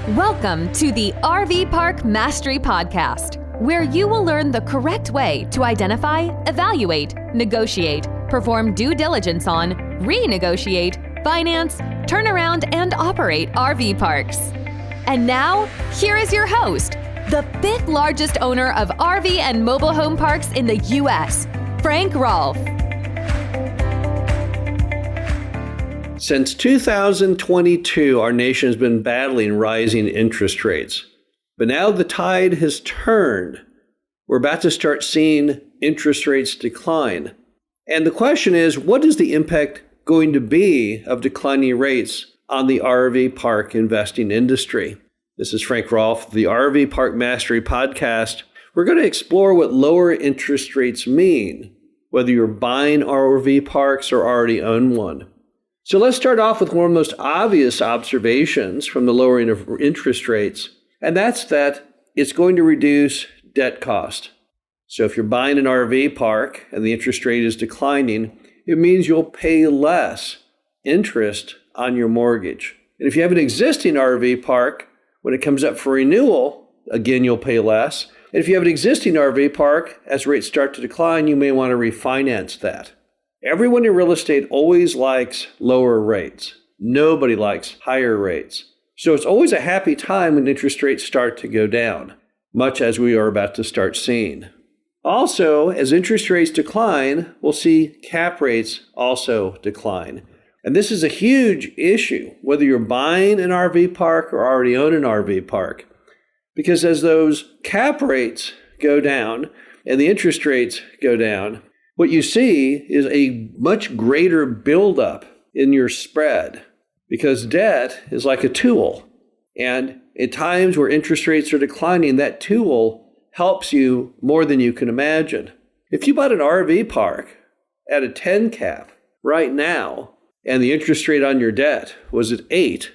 Welcome to the RV Park Mastery Podcast, where you will learn the correct way to identify, evaluate, negotiate, perform due diligence on, renegotiate, finance, turn around, and operate RV parks. And now, here is your host, the fifth largest owner of RV and mobile home parks in the U.S., Frank Rolfe. Since 2022, our nation has been battling rising interest rates. But now the tide has turned. We're about to start seeing interest rates decline. And the question is, what is the impact going to be of declining rates on the RV park investing industry? This is Frank Rolfe, the RV Park Mastery Podcast. We're going to explore what lower interest rates mean, whether you're buying RV parks or already own one. So let's start off with one of the most obvious observations from the lowering of interest rates, and that's that it's going to reduce debt cost. So if you're buying an RV park and the interest rate is declining, it means you'll pay less interest on your mortgage. And if you have an existing RV park, when it comes up for renewal, again, you'll pay less. And if you have an existing RV park, as rates start to decline, you may want to refinance that. Everyone in real estate always likes lower rates. Nobody likes higher rates. So it's always a happy time when interest rates start to go down, much as we are about to start seeing. Also, as interest rates decline, we'll see cap rates also decline. And this is a huge issue, whether you're buying an RV park or already own an RV park. Because as those cap rates go down and the interest rates go down, what you see is a much greater buildup in your spread, because debt is like a tool. And at times where interest rates are declining, that tool helps you more than you can imagine. If you bought an RV park at a 10 cap right now, and the interest rate on your debt was at 8,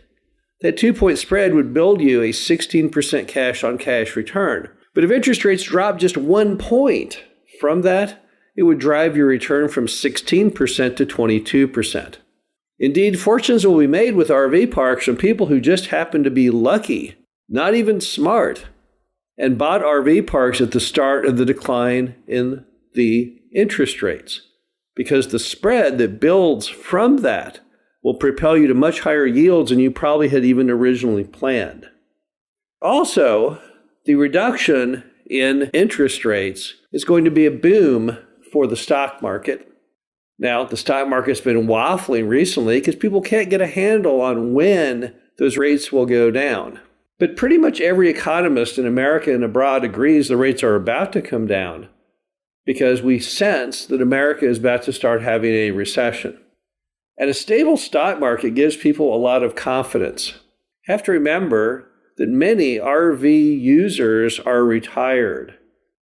that 2-point spread would build you a 16% cash on cash return. But if interest rates drop just 1 point from that, it would drive your return from 16% to 22%. Indeed, fortunes will be made with RV parks from people who just happen to be lucky, not even smart, and bought RV parks at the start of the decline in the interest rates, because the spread that builds from that will propel you to much higher yields than you probably had even originally planned. Also, the reduction in interest rates is going to be a boom for the stock market. Now, the stock market's been waffling recently because people can't get a handle on when those rates will go down. But pretty much every economist in America and abroad agrees the rates are about to come down because we sense that America is about to start having a recession. And a stable stock market gives people a lot of confidence. You have to remember that many RV users are retired,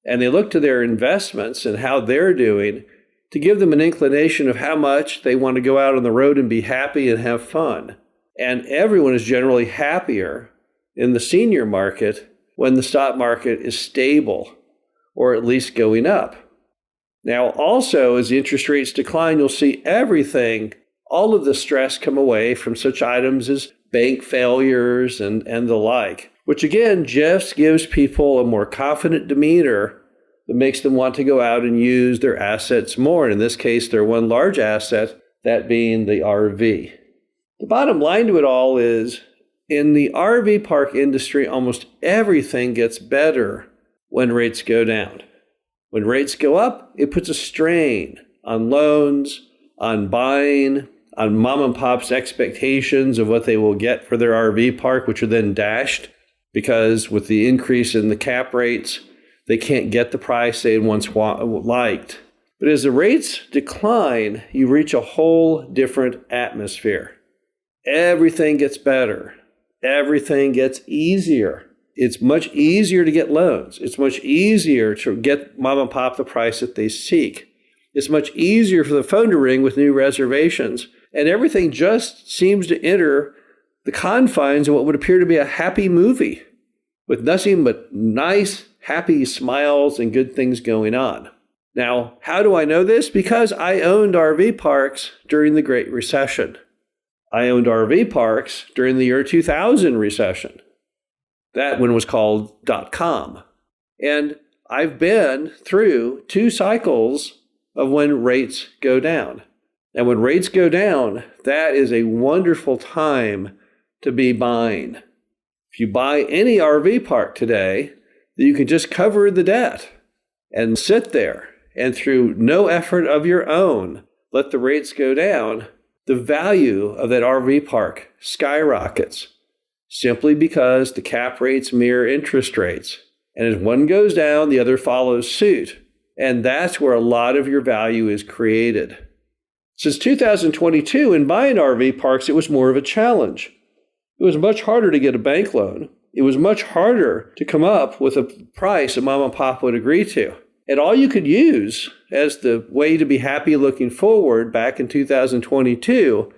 and they look to their investments and how they're doing to give them an inclination of how much they want to go out on the road and be happy and have fun. And everyone is generally happier in the senior market when the stock market is stable or at least going up. Now, also, as the interest rates decline, you'll see everything, all of the stress come away from such items as bank failures and the like, which again just gives people a more confident demeanor that makes them want to go out and use their assets more. And in this case, their one large asset, that being the RV. The bottom line to it all is, in the RV park industry, almost everything gets better when rates go down. When rates go up, it puts a strain on loans, on buying, on mom and pop's expectations of what they will get for their RV park, which are then dashed because with the increase in the cap rates, they can't get the price they had once liked. But as the rates decline, you reach a whole different atmosphere. Everything gets better. Everything gets easier. It's much easier to get loans. It's much easier to get mom and pop the price that they seek. It's much easier for the phone to ring with new reservations. And everything just seems to enter the confines of what would appear to be a happy movie with nothing but nice, happy smiles and good things going on. Now, how do I know this? Because I owned RV parks during the Great Recession. I owned RV parks during the year 2000 recession. That one was called .com. And I've been through 2 cycles of when rates go down. And when rates go down, that is a wonderful time to be buying. If you buy any RV park today, you can just cover the debt and sit there, and through no effort of your own, let the rates go down. The value of that RV park skyrockets simply because the cap rates mirror interest rates. And as one goes down, the other follows suit. And that's where a lot of your value is created. Since 2022, in buying RV parks, it was more of a challenge. It was much harder to get a bank loan. It was much harder to come up with a price that mom and pop would agree to. And all you could use as the way to be happy looking forward back in 2022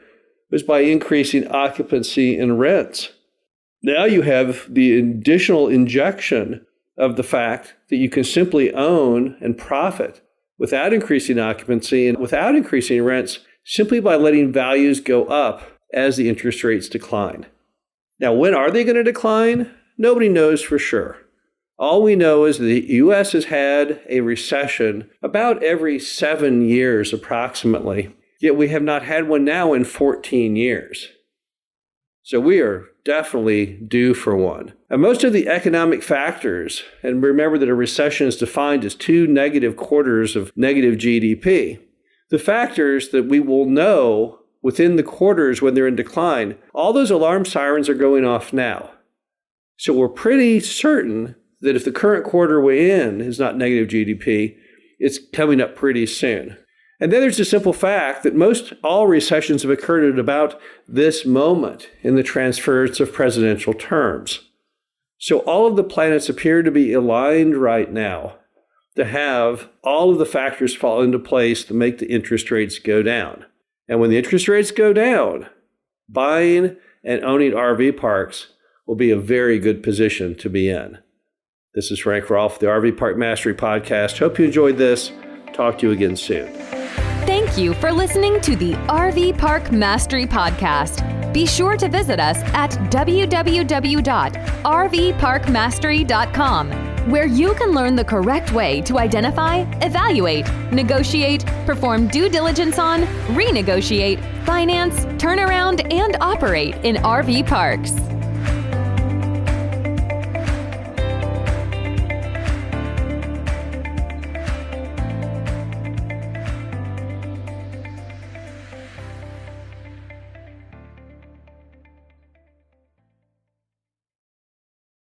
was by increasing occupancy and rents. Now you have the additional injection of the fact that you can simply own and profit without increasing occupancy and without increasing rents, simply by letting values go up as the interest rates decline. Now, when are they going to decline? Nobody knows for sure. All we know is the U.S. has had a recession about every 7 years approximately, yet we have not had one now in 14 years. So we are definitely due for one. And most of the economic factors, and remember that a recession is defined as 2 negative quarters of negative GDP, the factors that we will know within the quarters when they're in decline, all those alarm sirens are going off now. So we're pretty certain that if the current quarter we're in is not negative GDP, it's coming up pretty soon. And then there's the simple fact that most all recessions have occurred at about this moment in the transference of presidential terms. So all of the planets appear to be aligned right now to have all of the factors fall into place to make the interest rates go down. And when the interest rates go down, buying and owning RV parks will be a very good position to be in. This is Frank Rolfe, the RV Park Mastery Podcast. Hope you enjoyed this. Talk to you again soon. Thank you for listening to the RV Park Mastery Podcast. Be sure to visit us at www.rvparkmastery.com, where you can learn the correct way to identify, evaluate, negotiate, perform due diligence on, renegotiate, finance, turn around, and operate in RV parks.